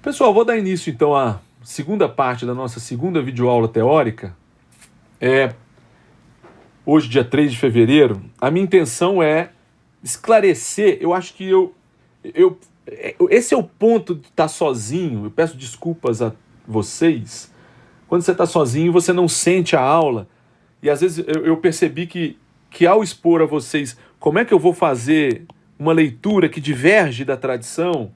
Pessoal, vou dar início então à segunda parte da nossa segunda videoaula teórica. Hoje, dia 3 de fevereiro, a minha intenção é esclarecer, eu acho que esse é o ponto de estar sozinho. Eu peço desculpas a vocês. Quando você está sozinho, você não sente a aula. E às vezes eu percebi que ao expor a vocês como é que eu vou fazer uma leitura que diverge da tradição,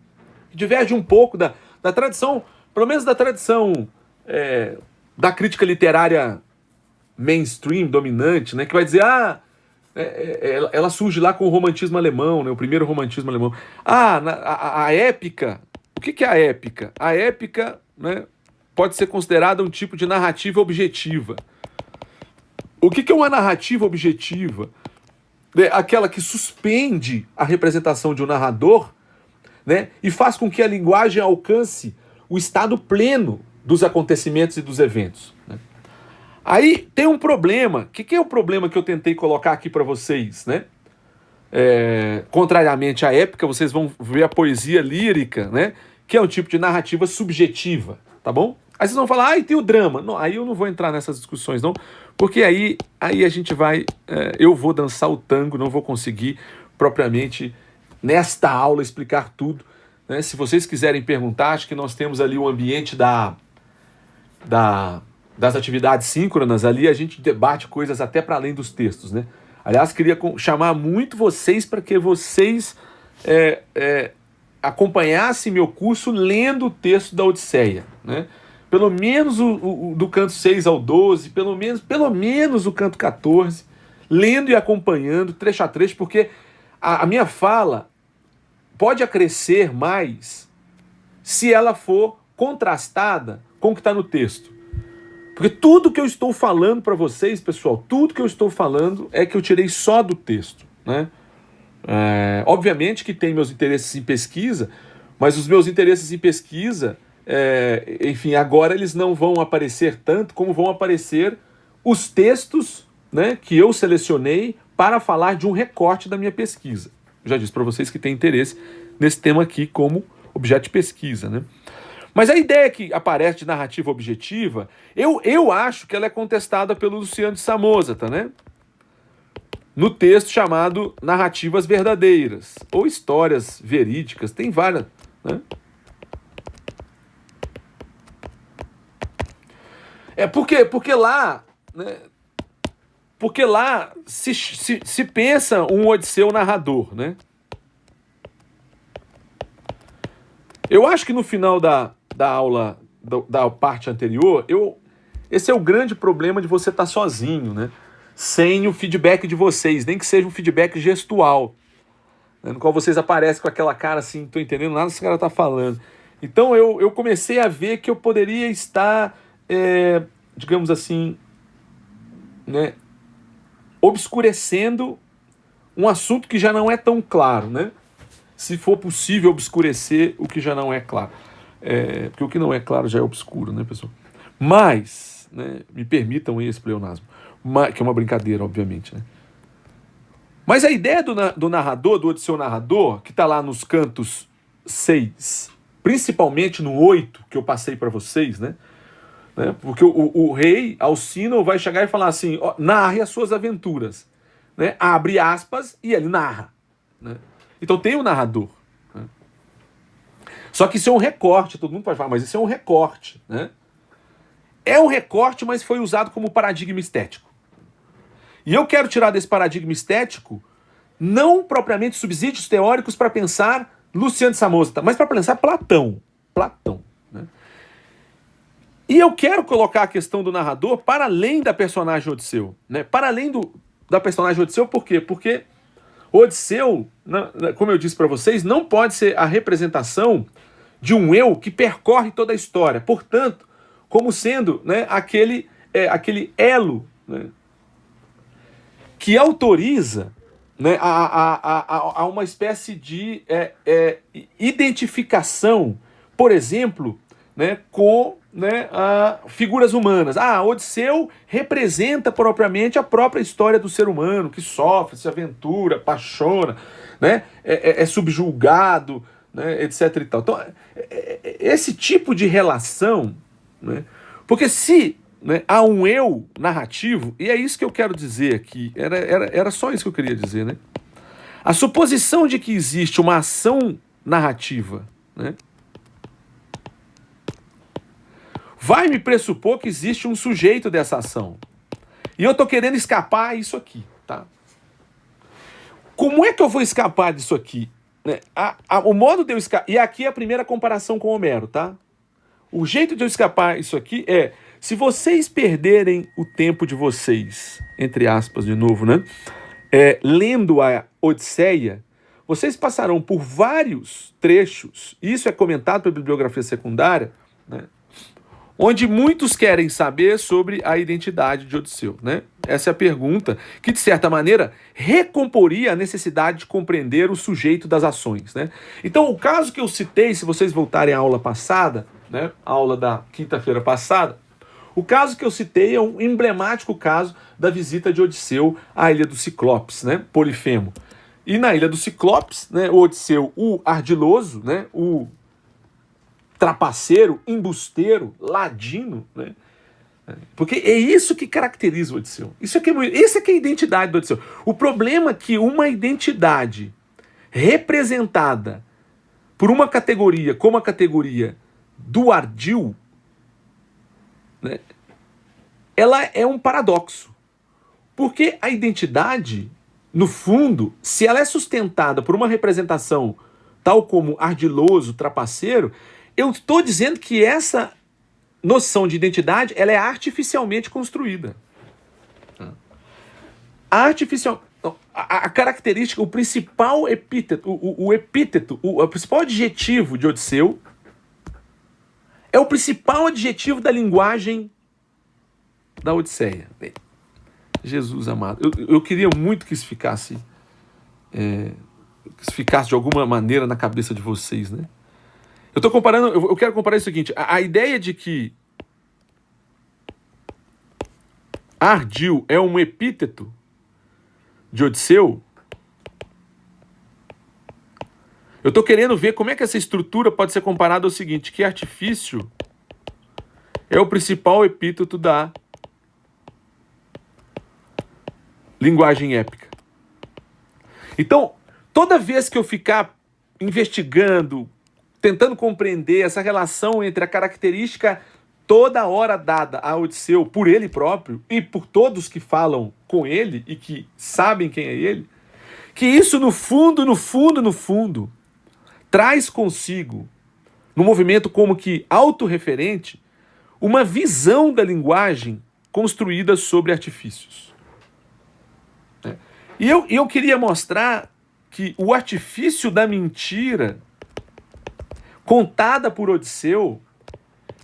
que diverge um pouco da tradição, pelo menos da tradição da crítica literária mainstream, dominante, né, que vai dizer, ela surge lá com o romantismo alemão, né, o primeiro romantismo alemão. A épica, o que é a épica? A épica, né, pode ser considerada um tipo de narrativa objetiva. O que é uma narrativa objetiva? É aquela que suspende a representação de um narrador, né, e faz com que a linguagem alcance o estado pleno dos acontecimentos e dos eventos. Né? Aí tem um problema. O que é o problema que eu tentei colocar aqui para vocês? Né? Contrariamente à épica, vocês vão ver a poesia lírica, né, que é um tipo de narrativa subjetiva, tá bom? Aí vocês vão falar, e tem o drama. Não, aí eu não vou entrar nessas discussões, não, porque aí a gente vai... eu vou dançar o tango, não vou conseguir propriamente, nesta aula, explicar tudo. Né? Se vocês quiserem perguntar, acho que nós temos ali o ambiente das atividades síncronas, ali a gente debate coisas até para além dos textos. Né? Aliás, queria chamar muito vocês para que vocês acompanhassem meu curso lendo o texto da Odisseia, né? Pelo menos do canto 6 ao 12, pelo menos o canto 14, lendo e acompanhando, trecho a trecho, porque a minha fala pode acrescer mais se ela for contrastada com o que está no texto. Porque tudo que eu estou falando para vocês, pessoal, tudo que eu estou falando é que eu tirei só do texto. Né? Obviamente que tem meus interesses em pesquisa, mas os meus interesses em pesquisa... enfim, agora eles não vão aparecer tanto como vão aparecer os textos, né, que eu selecionei para falar de um recorte da minha pesquisa. Eu já disse para vocês que tem interesse nesse tema aqui como objeto de pesquisa. Né? Mas a ideia que aparece de narrativa objetiva, eu acho que ela é contestada pelo Luciano de Samosata, né? No texto chamado Narrativas Verdadeiras, ou Histórias Verídicas, tem várias... Né? Porque lá, né, porque lá se pensa um Odisseu narrador, né? Eu acho que no final da aula, da parte anterior, esse é o grande problema de você estar sozinho, né? Sem o feedback de vocês, nem que seja um feedback gestual, né, no qual vocês aparecem com aquela cara assim, não estou entendendo nada que esse cara está falando. Então eu comecei a ver que eu poderia estar... digamos assim, né, obscurecendo um assunto que já não é tão claro, né? Se for possível obscurecer o que já não é claro. Porque o que não é claro já é obscuro, né, pessoal? Mas, né, me permitam esse pleonasmo, que é uma brincadeira, obviamente, né? Mas a ideia do narrador, do Odisseu narrador, que está lá nos cantos 6, principalmente no 8, que eu passei para vocês, né? Porque o rei Alcino vai chegar e falar assim, narre as suas aventuras, né? Abre aspas e ele narra, né? Então tem o narrador, né? Só que isso é um recorte, todo mundo pode falar, mas isso é um recorte, né? É um recorte, mas foi usado como paradigma estético. E eu quero tirar desse paradigma estético não propriamente subsídios teóricos para pensar Luciano de Samosata, mas para pensar Platão, né? E eu quero colocar a questão do narrador para além da personagem Odisseu, né? Para além da personagem Odisseu, por quê? Porque Odisseu, como eu disse para vocês, não pode ser a representação de um eu que percorre toda a história. Portanto, como sendo, né, aquele elo, né, que autoriza, né, a uma espécie de identificação, por exemplo, né, com, né, figuras humanas. Odisseu representa propriamente a própria história do ser humano, que sofre, se aventura, apaixona, né, é subjugado, né, etc. E tal. Então, esse tipo de relação, né? Porque se, né, há um eu narrativo, e é isso que eu quero dizer aqui, era só isso que eu queria dizer, né? A suposição de que existe uma ação narrativa, né, vai me pressupor que existe um sujeito dessa ação. E eu estou querendo escapar a isso aqui, tá? Como é que eu vou escapar disso aqui? Né? O modo de eu escapar... E aqui é a primeira comparação com Homero, tá? O jeito de eu escapar isso aqui é... Se vocês perderem o tempo de vocês, entre aspas, de novo, né? Lendo a Odisseia, vocês passarão por vários trechos, isso é comentado pela bibliografia secundária, né? Onde muitos querem saber sobre a identidade de Odisseu, né? Essa é a pergunta que, de certa maneira, recomporia a necessidade de compreender o sujeito das ações, né? Então, o caso que eu citei, se vocês voltarem à aula passada, né? A aula da quinta-feira passada, o caso que eu citei é um emblemático caso da visita de Odisseu à ilha do Ciclopes, né? Polifemo. E na ilha do Ciclopes, né? O Odisseu, o ardiloso, né? O trapaceiro, embusteiro, ladino, né? Porque é isso que caracteriza o Odisseu. Isso é que é a identidade do Odisseu. O problema é que uma identidade representada por uma categoria como a categoria do ardil, né, ela é um paradoxo. Porque a identidade, no fundo, se ela é sustentada por uma representação tal como ardiloso, trapaceiro, eu estou dizendo que essa noção de identidade ela é artificialmente construída. A característica, o principal epíteto, o principal adjetivo de Odisseu é o principal adjetivo da linguagem da Odisseia. Jesus amado. Eu queria muito que isso ficasse de alguma maneira na cabeça de vocês, né? Eu estou comparando, eu quero comparar o seguinte, a ideia de que ardil é um epíteto de Odisseu, eu estou querendo ver como é que essa estrutura pode ser comparada ao seguinte, que artifício é o principal epíteto da linguagem épica. Então, toda vez que eu ficar investigando, tentando compreender essa relação entre a característica toda hora dada a Odisseu por ele próprio e por todos que falam com ele e que sabem quem é ele, que isso no fundo, traz consigo, no movimento como que autorreferente, uma visão da linguagem construída sobre artifícios. E eu queria mostrar que o artifício da mentira contada por Odisseu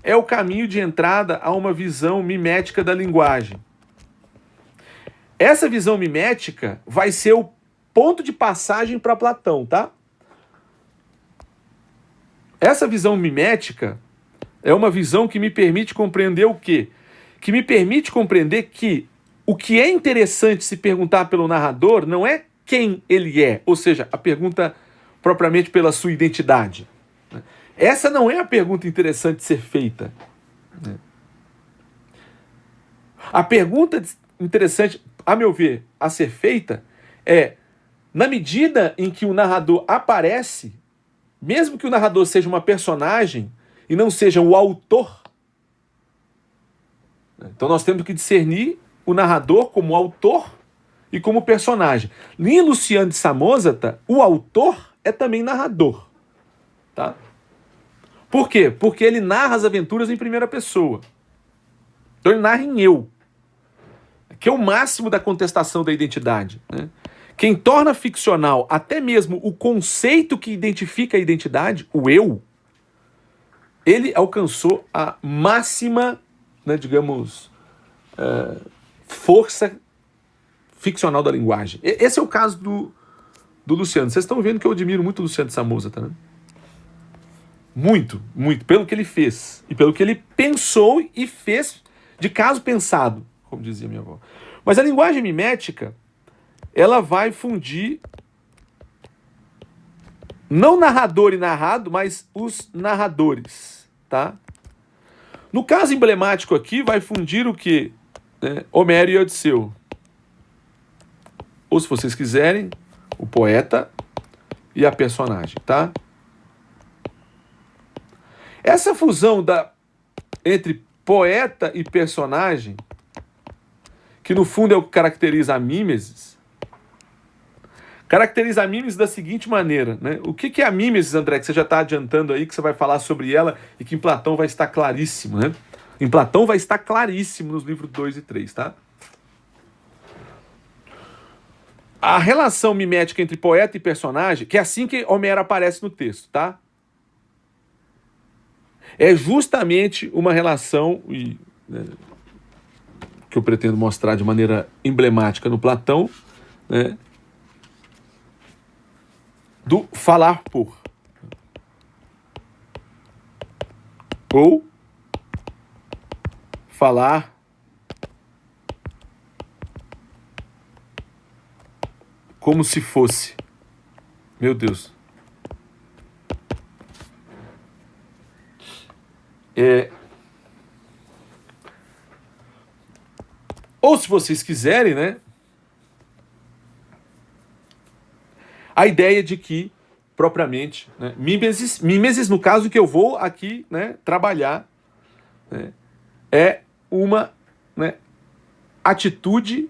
é o caminho de entrada a uma visão mimética da linguagem. Essa visão mimética vai ser o ponto de passagem para Platão, tá? Essa visão mimética é uma visão que me permite compreender o quê? Que me permite compreender que o que é interessante se perguntar pelo narrador não é quem ele é, ou seja, a pergunta propriamente pela sua identidade. Essa não é a pergunta interessante de ser feita. A pergunta interessante, a meu ver, a ser feita é, na medida em que o narrador aparece, mesmo que o narrador seja uma personagem e não seja o autor, então nós temos que discernir o narrador como autor e como personagem. Em Luciano de Samosata, o autor é também narrador. Tá? Por quê? Porque ele narra as aventuras em primeira pessoa. Então ele narra em eu, que é o máximo da contestação da identidade. Né? Quem torna ficcional até mesmo o conceito que identifica a identidade, o eu, ele alcançou a máxima, né, digamos, força ficcional da linguagem. Esse é o caso do Luciano. Vocês estão vendo que eu admiro muito o Luciano de Samosata, né? Muito, muito. Pelo que ele fez. E pelo que ele pensou e fez de caso pensado, como dizia minha avó. Mas a linguagem mimética, ela vai fundir Não narrador e narrado, mas os narradores, tá? No caso emblemático aqui, vai fundir o quê? Homero e Odisseu. Ou, se vocês quiserem, o poeta e a personagem, tá? Essa fusão entre poeta e personagem, que no fundo é o que caracteriza a mímesis, caracteriza a mímesis da seguinte maneira, né? O que é a mímesis, André, que você já está adiantando aí, que você vai falar sobre ela e que em Platão vai estar claríssimo, né? Em Platão vai estar claríssimo nos livros 2 e 3, tá? A relação mimética entre poeta e personagem, que é assim que Homero aparece no texto, tá? É justamente uma relação que eu pretendo mostrar de maneira emblemática no Platão, né, do falar por. Ou falar como se fosse. Meu Deus. Ou, se vocês quiserem, né, a ideia de que, propriamente, né, mimesis, no caso que eu vou aqui, né, trabalhar, né, é uma, né, atitude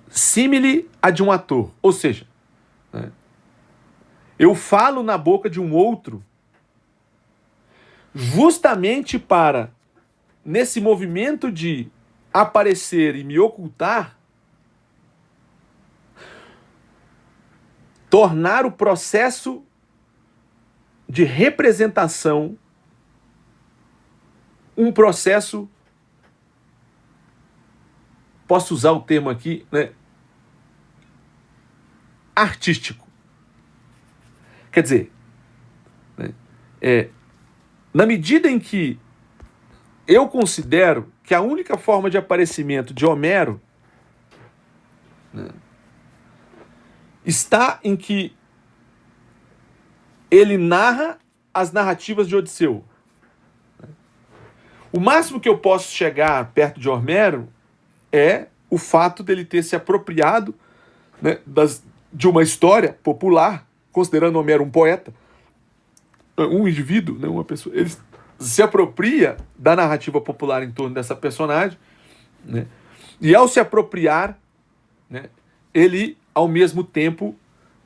símile à de um ator. Ou seja, né, eu falo na boca de um outro justamente para, nesse movimento de aparecer e me ocultar, tornar o processo de representação um processo, posso usar o termo aqui, né, artístico. Quer dizer, né, na medida em que eu considero que a única forma de aparecimento de Homero, né, está em que ele narra as narrativas de Odisseu. O máximo que eu posso chegar perto de Homero é o fato dele ter se apropriado, né, de uma história popular, considerando Homero um poeta, um indivíduo, né, uma pessoa. Ele se apropria da narrativa popular em torno dessa personagem, né, e ao se apropriar, né, ele, ao mesmo tempo,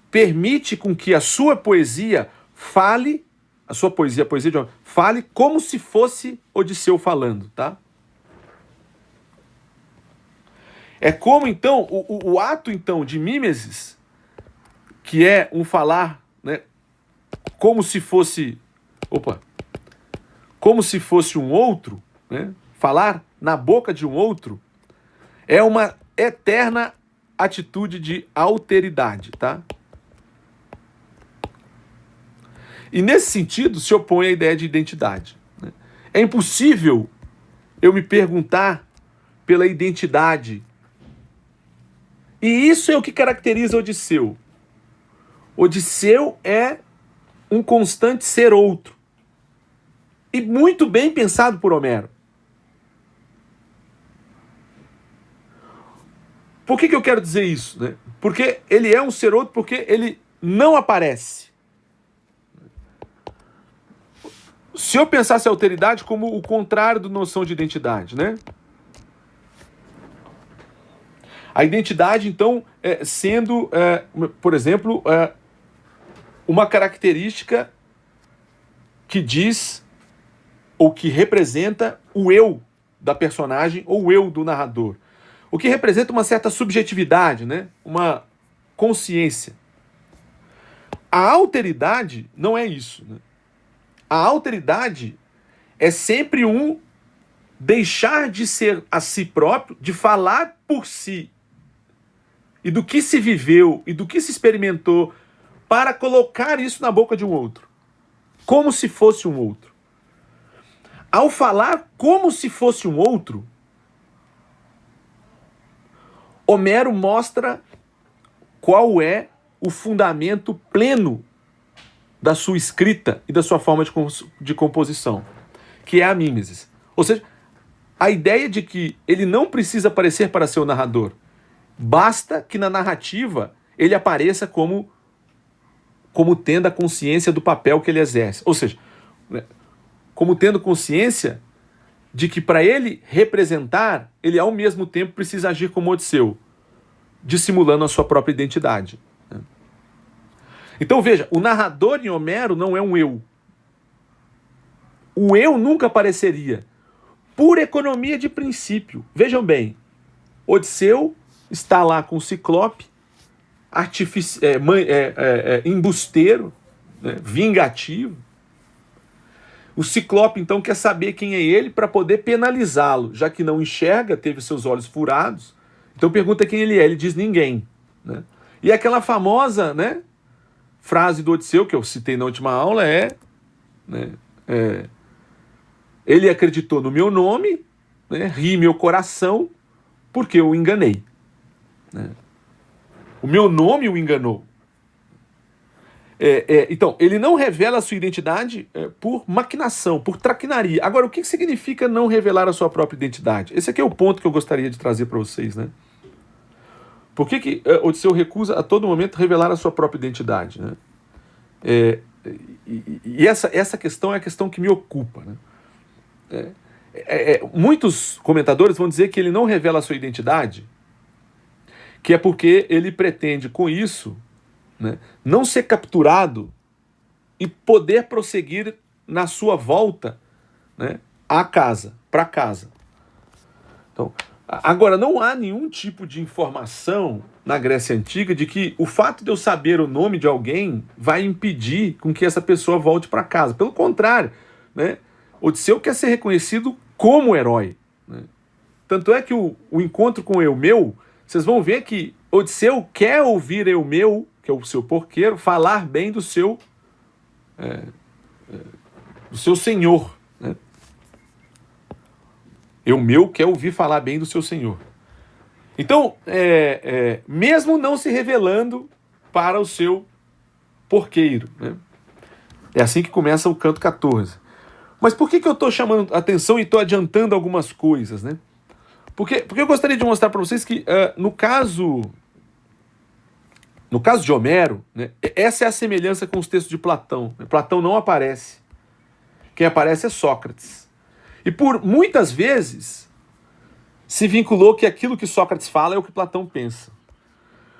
permite com que a sua poesia fale, a sua poesia, a poesia de Homero, fale como se fosse Odisseu falando, tá? É como, então, o ato, então, de mimesis, que é um falar, né, como se fosse, como se fosse um outro, né, falar na boca de um outro, é uma eterna atitude de alteridade, tá? E nesse sentido se opõe a ideia de identidade, né? É impossível eu me perguntar pela identidade. E isso é o que caracteriza Odisseu. Odisseu é um constante ser outro. E muito bem pensado por Homero. Por que eu quero dizer isso, né? Porque ele é um ser outro, porque ele não aparece. Se eu pensasse a alteridade como o contrário da noção de identidade, né? A identidade, então, sendo, por exemplo, uma característica que diz ou que representa o eu da personagem ou o eu do narrador. O que representa uma certa subjetividade, né? Uma consciência. A alteridade não é isso, né? A alteridade é sempre um deixar de ser a si próprio, de falar por si, e do que se viveu, e do que se experimentou, para colocar isso na boca de um outro, como se fosse um outro. Ao falar como se fosse um outro, Homero mostra qual é o fundamento pleno da sua escrita e da sua forma de composição, que é a mimesis. Ou seja, a ideia de que ele não precisa aparecer para ser o narrador, basta que na narrativa ele apareça como tendo a consciência do papel que ele exerce. Ou seja, né, como tendo consciência de que para ele representar, ele ao mesmo tempo precisa agir como Odisseu, dissimulando a sua própria identidade. Então veja, o narrador em Homero não é um eu. O eu nunca apareceria, por economia de princípio. Vejam bem, Odisseu está lá com o Ciclope, embusteiro, né, vingativo. O Ciclope, então, quer saber quem é ele para poder penalizá-lo, já que não enxerga, teve seus olhos furados. Então pergunta quem ele é, ele diz ninguém. Né? E aquela famosa, né, frase do Odisseu, que eu citei na última aula, ele acreditou no meu nome, né, ri meu coração, porque eu o enganei. Né? O meu nome o enganou. Então, ele não revela a sua identidade por maquinação, por traquinaria. Agora, o que significa não revelar a sua própria identidade? Esse aqui é o ponto que eu gostaria de trazer para vocês, né? Por que Odisseu recusa a todo momento revelar a sua própria identidade? Né? E essa questão é a questão que me ocupa. Né? Muitos comentadores vão dizer que ele não revela a sua identidade, que é porque ele pretende, com isso, né, não ser capturado e poder prosseguir na sua volta, né, para casa. Então, agora, não há nenhum tipo de informação na Grécia Antiga de que o fato de eu saber o nome de alguém vai impedir com que essa pessoa volte para casa. Pelo contrário, né, Odisseu quer ser reconhecido como herói. Né? Tanto é que o encontro com Eumeu, vocês vão ver que Odisseu quer ouvir Eumeu, que é o seu porqueiro, falar bem do seu senhor. Né? Eumeu quer ouvir falar bem do seu senhor. Então, mesmo não se revelando para o seu porqueiro. Né? É assim que começa o canto 14. Mas por que eu estou chamando a atenção e estou adiantando algumas coisas? Né? Porque eu gostaria de mostrar para vocês que, no caso de Homero, né, essa é a semelhança com os textos de Platão. Platão não aparece. Quem aparece é Sócrates. E por muitas vezes se vinculou que aquilo que Sócrates fala é o que Platão pensa.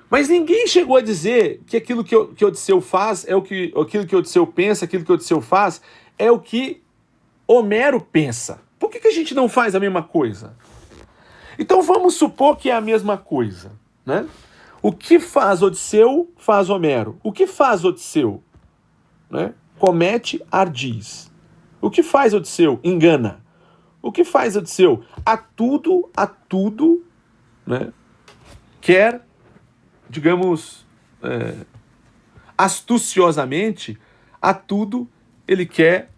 Mas ninguém chegou a dizer que aquilo que Odisseu faz é aquilo que Odisseu pensa, aquilo que Odisseu faz é o que Homero pensa. Por que a gente não faz a mesma coisa? Então vamos supor que é a mesma coisa, né? O que faz Odisseu, faz Homero. O que faz Odisseu? Né? Comete ardis. O que faz Odisseu? Engana. O que faz Odisseu? A tudo, né? Quer, digamos, astuciosamente, a tudo ele quer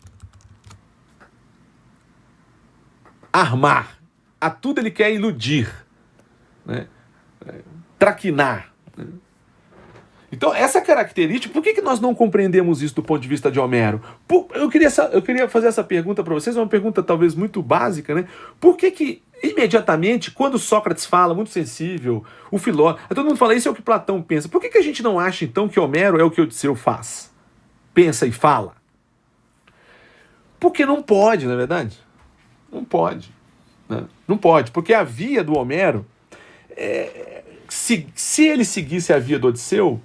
armar. A tudo ele quer iludir. Né? Traquinar. Né? Então, essa característica, por que nós não compreendemos isso do ponto de vista de Homero? Eu queria fazer essa pergunta para vocês, uma pergunta talvez muito básica, né? Por que imediatamente, quando Sócrates fala, muito sensível, o filósofo, todo mundo fala, isso é o que Platão pensa, por que a gente não acha, então, que Homero é o que Odisseu faz? Pensa e fala? Porque não pode, não é verdade? Não pode. Né? Não pode, porque a via do Homero... Se ele seguisse a via do Odisseu,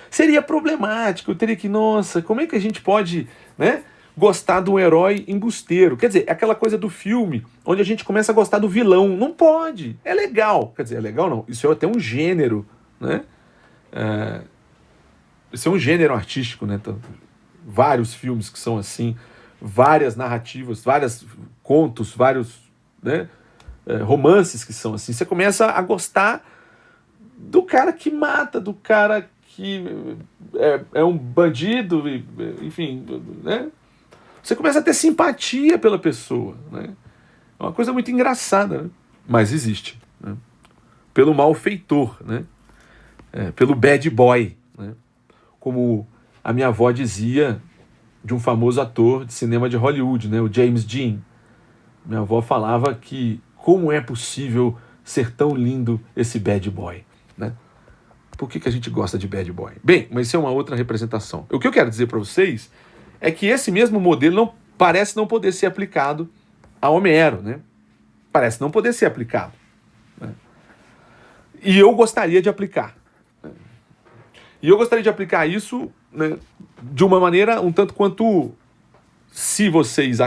seria problemático. Eu teria que, nossa, como é que a gente pode, né, gostar de um herói embusteiro? Quer dizer, é aquela coisa do filme, onde a gente começa a gostar do vilão. Não pode. É legal. Quer dizer, é legal não. Isso é até um gênero, né? Isso é um gênero artístico, né? Então, vários filmes que são assim, várias narrativas, vários contos, vários, né, romances que são assim. Você começa a gostar do cara que mata, do cara que é um bandido, enfim, né? Você começa a ter simpatia pela pessoa, né? É uma coisa muito engraçada, né? Mas existe, né? Pelo malfeitor, né? Pelo bad boy, né? Como a minha avó dizia, de um famoso ator de cinema de Hollywood, né, o James Dean. Minha avó falava que como é possível ser tão lindo esse bad boy, né? Por que a gente gosta de bad boy? Bem, mas isso é uma outra representação. O que eu quero dizer para vocês é que esse mesmo modelo parece não poder ser aplicado a Homero, né? Parece não poder ser aplicado, né? E eu gostaria de aplicar. E eu gostaria de aplicar isso, né, de uma maneira um tanto quanto, se vocês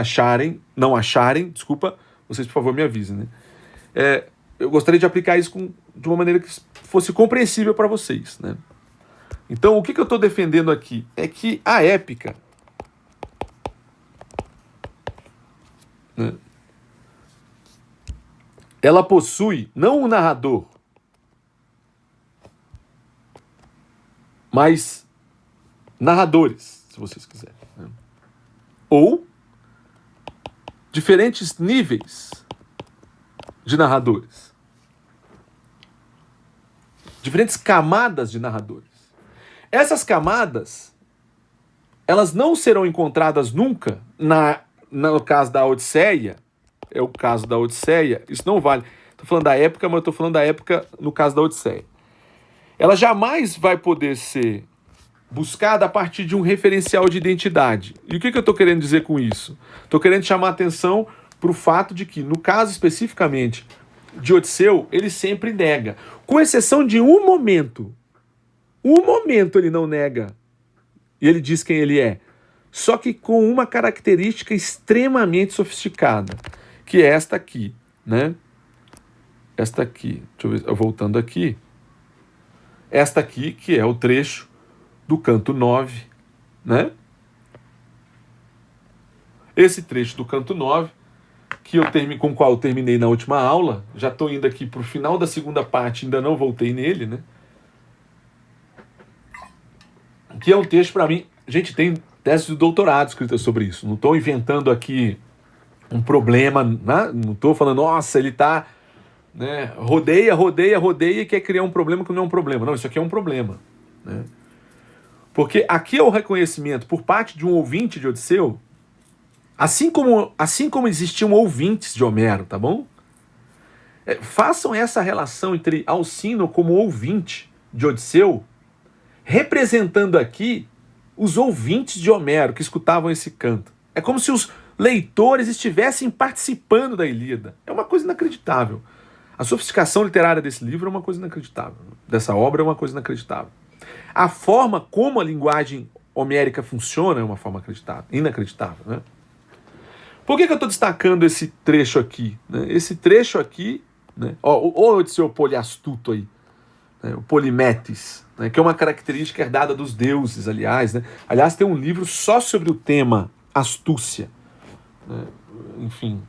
não acharem, desculpa, vocês por favor me avisem, né? Eu gostaria de aplicar isso de uma maneira que fosse compreensível para vocês, né? Então, o que eu estou defendendo aqui é que a épica, né, ela possui não um narrador, mas narradores, se vocês quiserem, né? Ou diferentes níveis de narradores. Diferentes camadas de narradores. Essas camadas, elas não serão encontradas nunca no caso da Odisseia. É o caso da Odisseia. Isso não vale. Estou falando da época, mas eu estou falando da época no caso da Odisseia. Ela jamais vai poder ser buscada a partir de um referencial de identidade. E o que eu estou querendo dizer com isso? Estou querendo chamar a atenção para o fato de que, no caso especificamente de Odisseu, ele sempre nega. Com exceção de um momento ele não nega. E ele diz quem ele é. Só que com uma característica extremamente sofisticada, que é esta aqui, né? Esta aqui, deixa eu ver, voltando aqui. Esta aqui, que é o trecho do canto 9, né? Esse trecho do canto 9, com o qual eu terminei na última aula, já estou indo aqui para o final da segunda parte, ainda não voltei nele, né? Que é um texto, para mim, a gente tem tese de doutorado escrita sobre isso. Não estou inventando aqui um problema, né? Não estou falando, nossa, ele está, né, rodeia e quer criar um problema que não é um problema. Não, isso aqui é um problema, né? Porque aqui é o reconhecimento por parte de um ouvinte de Odisseu, assim como existiam ouvintes de Homero, tá bom? Façam essa relação entre Alcino como ouvinte de Odisseu, representando aqui os ouvintes de Homero que escutavam esse canto. É como se os leitores estivessem participando da Ilíada. É uma coisa inacreditável. A sofisticação literária desse livro é uma coisa inacreditável. Dessa obra é uma coisa inacreditável. A forma como a linguagem homérica funciona é uma forma inacreditável, né? Por que eu estou destacando esse trecho aqui, né? Esse trecho aqui, né? O Odisseu poliastuto aí, né? O polimetes, né? Que é uma característica herdada dos deuses, aliás, né? Aliás, tem um livro só sobre o tema astúcia, né? Enfim,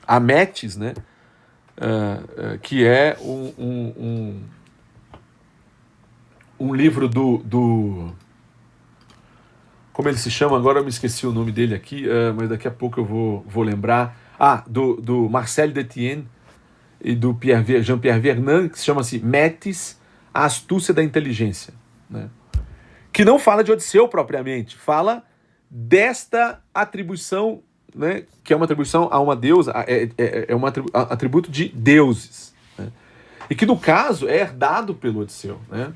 a Metis, né? Que é um livro do como ele se chama? Agora eu me esqueci o nome dele aqui, mas daqui a pouco eu vou lembrar. Do Marcel Detienne e do Jean-Pierre Vernant, que se chama-se Metis, a astúcia da inteligência, né? Que não fala de Odisseu propriamente, fala desta atribuição, né? Que é uma atribuição a uma deusa, é um atributo de deuses, né? E que no caso é herdado pelo Odisseu, né?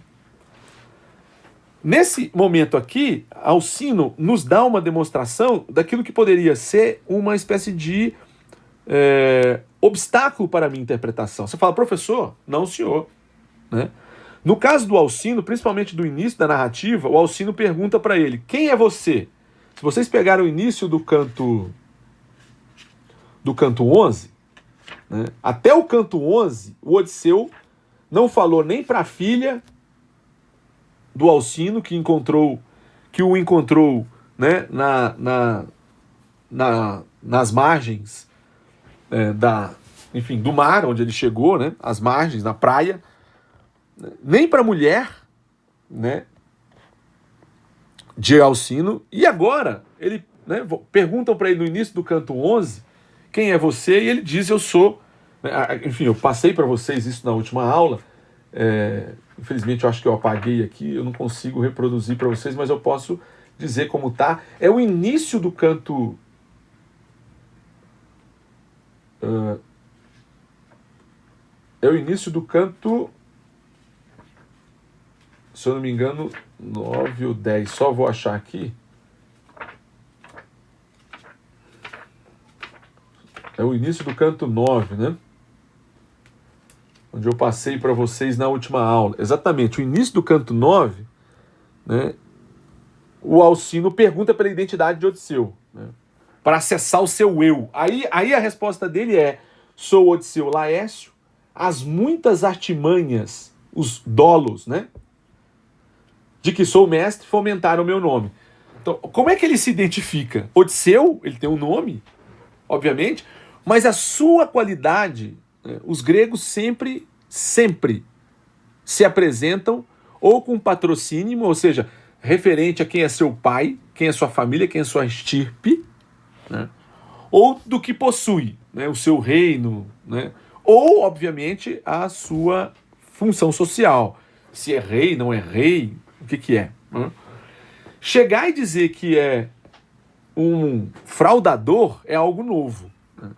Nesse momento aqui, Alcino nos dá uma demonstração daquilo que poderia ser uma espécie de obstáculo para a minha interpretação. Você fala, professor? Não, senhor, né? No caso do Alcino, principalmente do início da narrativa, o Alcino pergunta para ele, quem é você? Se vocês pegarem o início do canto 11, né, até o canto 11, o Odisseu não falou nem para a filha do Alcino, que o encontrou, né, nas margens do mar, onde ele chegou, né, as margens, na praia, nem para a mulher, né, de Alcino. E agora, perguntam para ele no início do canto 11, quem é você? E ele diz, eu sou... Enfim, eu passei para vocês isso na última aula. Infelizmente, eu acho que eu apaguei aqui, eu não consigo reproduzir para vocês, mas eu posso dizer como tá. É o início do canto... é o início do canto... Se eu não me engano, 9 ou 10. Só vou achar aqui. É o início do canto 9, né? Onde eu passei para vocês na última aula. Exatamente, o início do canto 9, né? O Alcino pergunta pela identidade de Odisseu, né? Para acessar o seu eu. Aí a resposta dele é: sou Odisseu Laércio, as muitas artimanhas, os dolos, né? De que sou mestre, fomentaram o meu nome. Então, como é que ele se identifica? Odisseu, ele tem um nome, obviamente, mas a sua qualidade, né, os gregos sempre se apresentam ou com patrocínio, ou seja, referente a quem é seu pai, quem é sua família, quem é sua estirpe, né, ou do que possui, né, o seu reino, né, ou, obviamente, a sua função social. Se é rei, não é rei, o que é? Né? Chegar e dizer que é um fraudador é algo novo. Né?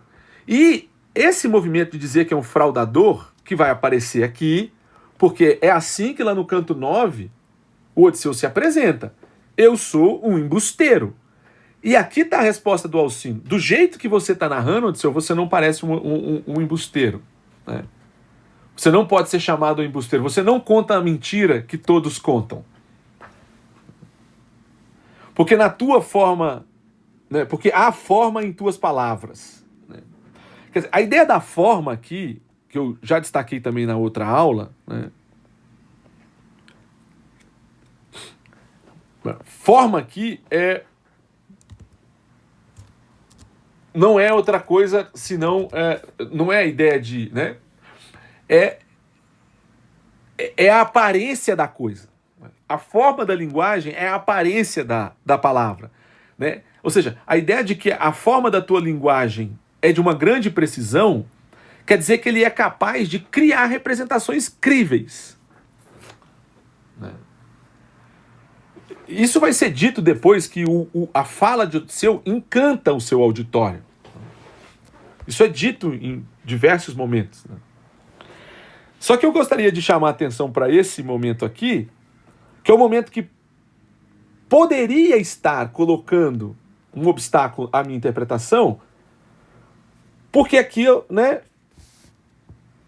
E esse movimento de dizer que é um fraudador, que vai aparecer aqui, porque é assim que lá no canto 9, o Odisseu se apresenta. Eu sou um embusteiro. E aqui está a resposta do Alcino. Do jeito que você está narrando, Odisseu, você não parece um embusteiro. Né? Você não pode ser chamado um embusteiro. Você não conta a mentira que todos contam. Porque na tua forma, né, porque há forma em tuas palavras. Né? Quer dizer, a ideia da forma aqui, que eu já destaquei também na outra aula, né? Forma aqui não é outra coisa senão, não é a ideia de, né? É a aparência da coisa. A forma da linguagem é a aparência da palavra. Né? Ou seja, a ideia de que a forma da tua linguagem é de uma grande precisão quer dizer que ele é capaz de criar representações críveis. Né? Isso vai ser dito depois que a fala de Odisseu encanta o seu auditório. Isso é dito em diversos momentos. Né? Só que eu gostaria de chamar a atenção para esse momento aqui, que é o momento que poderia estar colocando um obstáculo à minha interpretação, porque aqui, né,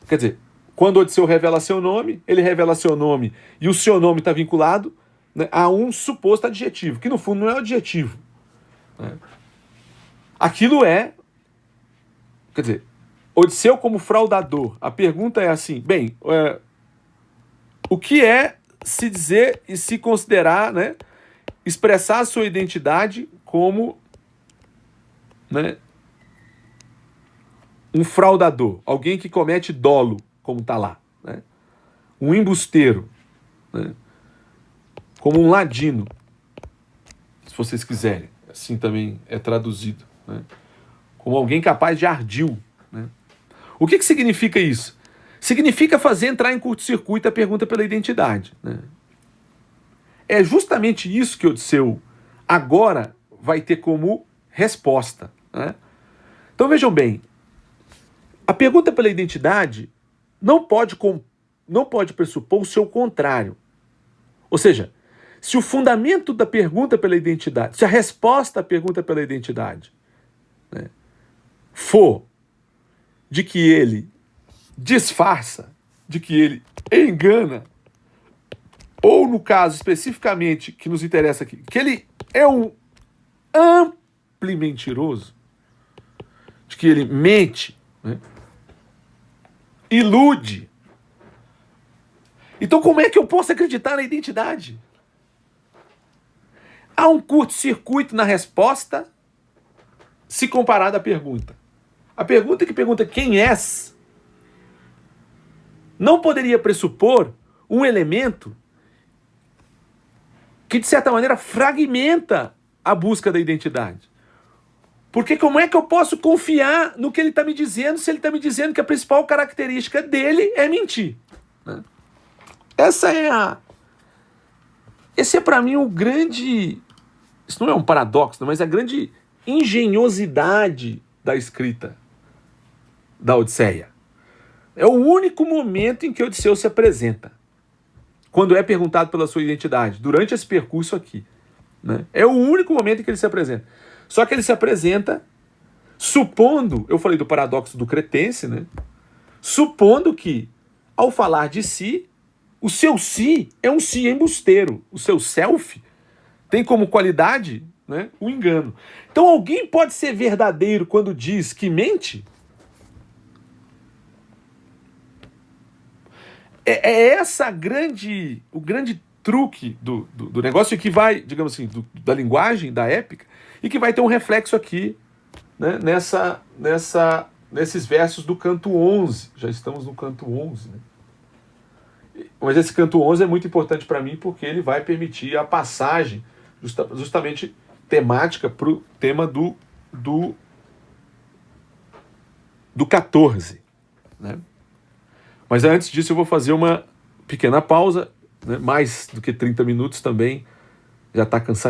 quer dizer, quando Odisseu revela seu nome, ele revela seu nome e o seu nome está vinculado, né, a um suposto adjetivo, que no fundo não é adjetivo. Né? Aquilo quer dizer, Odisseu como fraudador. A pergunta é assim, bem, o que é se dizer e se considerar, né, expressar a sua identidade como, né, um fraudador, alguém que comete dolo, como está lá, né, um embusteiro, né, como um ladino, se vocês quiserem, assim também é traduzido, né, como alguém capaz de ardil. Né. O que significa isso? Significa fazer entrar em curto-circuito a pergunta pela identidade. Né? É justamente isso que Odisseu agora vai ter como resposta. Né? Então vejam bem, a pergunta pela identidade não pode pressupor o seu contrário. Ou seja, se o fundamento da pergunta pela identidade, se a resposta à pergunta pela identidade, né, for de que ele disfarça, de que ele engana, ou no caso especificamente que nos interessa aqui, que ele é um amplo mentiroso, de que ele mente, né, ilude. Então como é que eu posso acreditar na identidade? Há um curto-circuito na resposta se comparado à pergunta. A pergunta que pergunta quem és não poderia pressupor um elemento que, de certa maneira, fragmenta a busca da identidade. Porque como é que eu posso confiar no que ele está me dizendo se ele está me dizendo que a principal característica dele é mentir? Né? Esse é para mim o grande isso não é um paradoxo, mas a grande engenhosidade da escrita da Odisseia. É o único momento em que Odisseu se apresenta, quando é perguntado pela sua identidade, durante esse percurso aqui. Né? É o único momento em que ele se apresenta. Só que ele se apresenta supondo, eu falei do paradoxo do cretense, né? Supondo que, ao falar de si, o seu si é um si embusteiro. O seu self tem como qualidade, né, o engano. Então alguém pode ser verdadeiro quando diz que mente? É essa o grande truque do negócio que vai, digamos assim, da linguagem, da épica, e que vai ter um reflexo aqui, né, nesses versos do canto 11. Já estamos no canto 11. Né? Mas esse canto 11 é muito importante para mim porque ele vai permitir a passagem justamente temática para o tema do 14. Né? Mas antes disso eu vou fazer uma pequena pausa, né? Mais do que 30 minutos também, já está cansativo.